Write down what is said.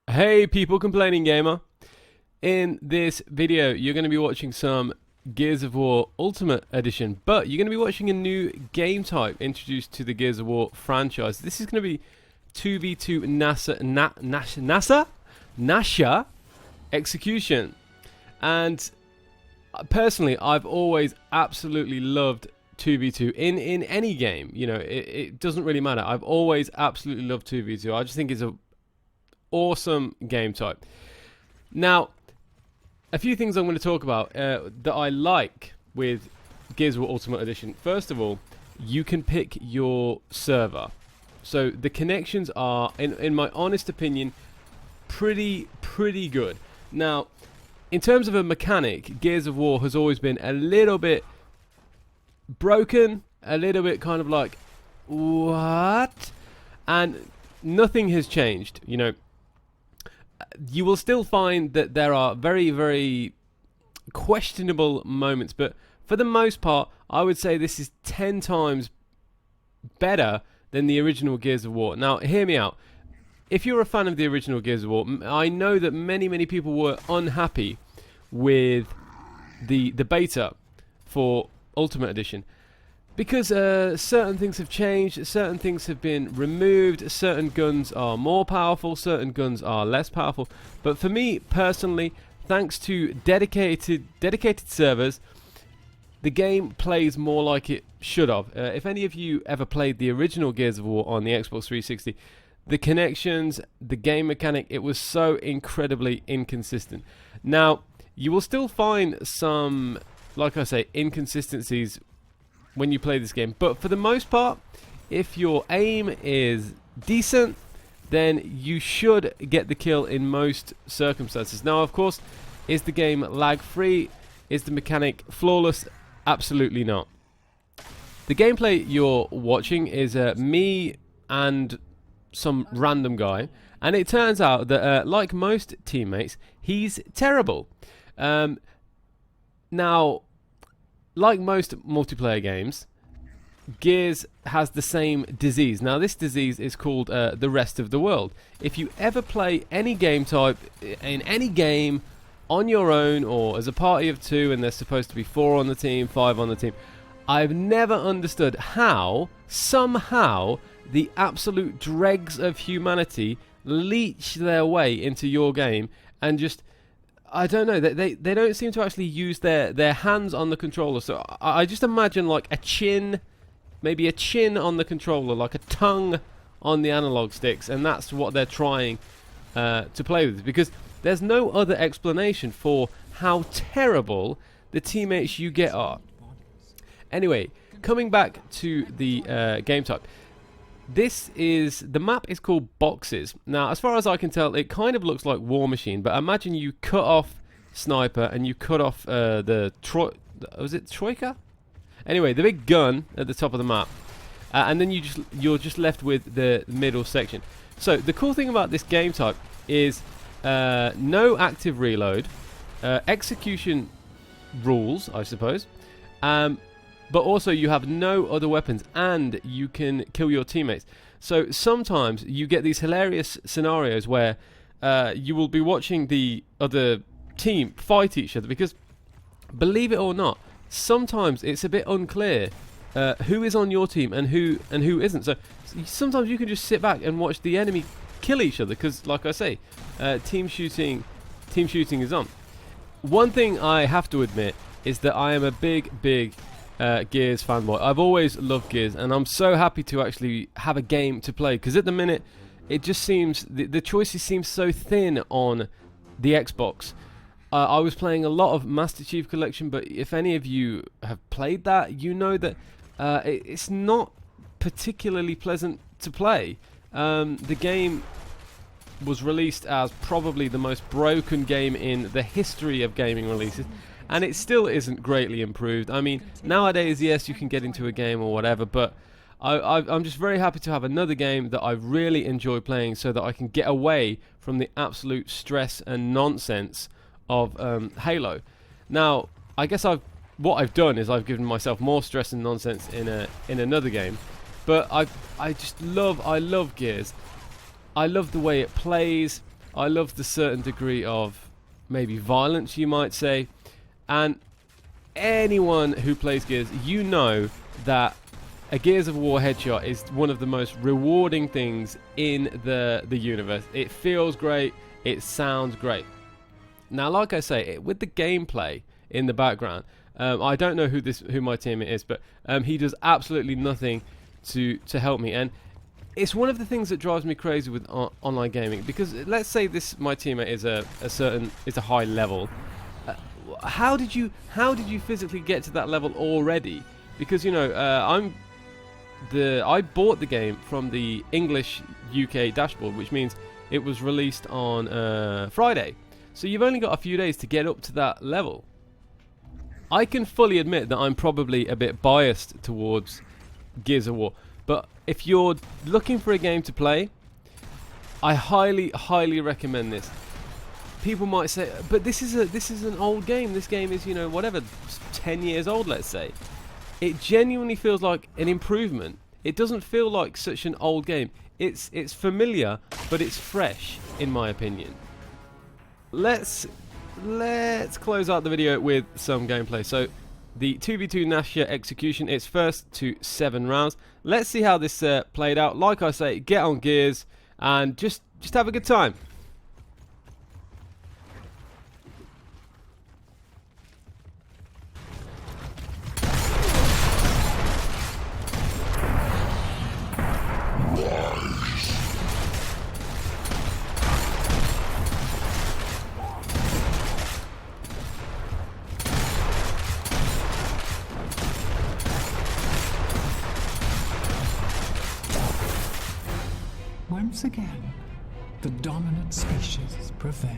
Hey people, Complaining Gamer. In this video you're going to be watching some Gears of War Ultimate Edition, but you're going to be watching a new game type introduced to the Gears of War franchise. This is going to be 2v2 GNASHER execution. And personally, I've always absolutely loved 2v2 in any game. You know, it doesn't really matter. I've always absolutely loved 2v2. I just think it's a awesome game type. Now, a few things I'm going to talk about that I like with Gears of War Ultimate Edition. First of all, you can pick your server. So the connections are, in my honest opinion, pretty good. Now, in terms of a mechanic, Gears of War has always been a little bit broken, a little bit kind of like, what? And nothing has changed, you know. You will still find that there are very questionable moments, but for the most part, I would say this is 10 times better than the original Gears of War. Now, hear me out. If you're a fan of the original Gears of War, I know that many people were unhappy with the beta for Ultimate Edition, because certain things have changed, certain things have been removed, certain guns are more powerful, certain guns are less powerful. But for me personally, thanks to dedicated servers, the game plays more like it should have. If any of you ever played the original Gears of War on the Xbox 360, the connections, the game mechanic, it was so incredibly inconsistent. Now, you will still find some, like I say, inconsistencies when you play this game, but for the most part, if your aim is decent, then you should get the kill in most circumstances. Now, of course, is the game lag free? Is the mechanic flawless? Absolutely not. The gameplay you're watching is me and some random guy, and it turns out that like most teammates, he's terrible. Now, like most multiplayer games, Gears has the same disease. Now, this disease is called the rest of the world. If you ever play any game type in any game on your own or as a party of two, and there's supposed to be 4 on the team, 5 on the team, I've never understood how somehow the absolute dregs of humanity leech their way into your game and just, I don't know, they don't seem to actually use their hands on the controller. So I just imagine like a chin, maybe a chin on the controller, like a tongue on the analog sticks, and that's what they're trying to play with, because there's no other explanation for how terrible the teammates you get are. Anyway, coming back to the game type. The map is called Boxes. Now, as far as I can tell, it kind of looks like War Machine, but imagine you cut off Sniper and you cut off was it Troika? Anyway, the big gun at the top of the map, and then you're just left with the middle section. So the cool thing about this game type is no active reload, execution rules, I suppose. But also you have no other weapons, and you can kill your teammates. So sometimes you get these hilarious scenarios where you will be watching the other team fight each other, because believe it or not, sometimes it's a bit unclear who is on your team and who isn't. So sometimes you can just sit back and watch the enemy kill each other, because like I say, team shooting is on. One thing I have to admit is that I am a big Gears fanboy. I've always loved Gears, and I'm so happy to actually have a game to play, because at the minute it just seems the choices seem so thin on the Xbox. I was playing a lot of Master Chief Collection, but if any of you have played that, you know that it's not particularly pleasant to play. The game was released as probably the most broken game in the history of gaming releases, and it still isn't greatly improved. I mean, nowadays, yes, you can get into a game or whatever, but I'm just very happy to have another game that I really enjoy playing, so that I can get away from the absolute stress and nonsense of Halo. Now, I guess what I've done is I've given myself more stress and nonsense in another game, But I love Gears. I love the way it plays. I love the certain degree of maybe violence, you might say. And anyone who plays Gears, you know that a Gears of War headshot is one of the most rewarding things in the universe. It feels great. It sounds great. Now, like I say, with the gameplay in the background, I don't know who my teammate is, but he does absolutely nothing to help me. And it's one of the things that drives me crazy with online gaming, because let's say my teammate is a high level. How did you physically get to that level already? Because, you know, I bought the game from the English UK dashboard, which means it was released on Friday. So you've only got a few days to get up to that level. I can fully admit that I'm probably a bit biased towards Gears of War, but if you're looking for a game to play, I highly recommend this. People might say, but this is an old game. This game is, you know, whatever, 10 years old, let's say. It genuinely feels like an improvement. It doesn't feel like such an old game. It's familiar, but it's fresh, in my opinion. Let's close out the video with some gameplay. So the 2v2 GNASHER execution, it's first to 7 rounds. Let's see how this played out. Like I say, get on Gears and just have a good time. Once again, the dominant species prevail.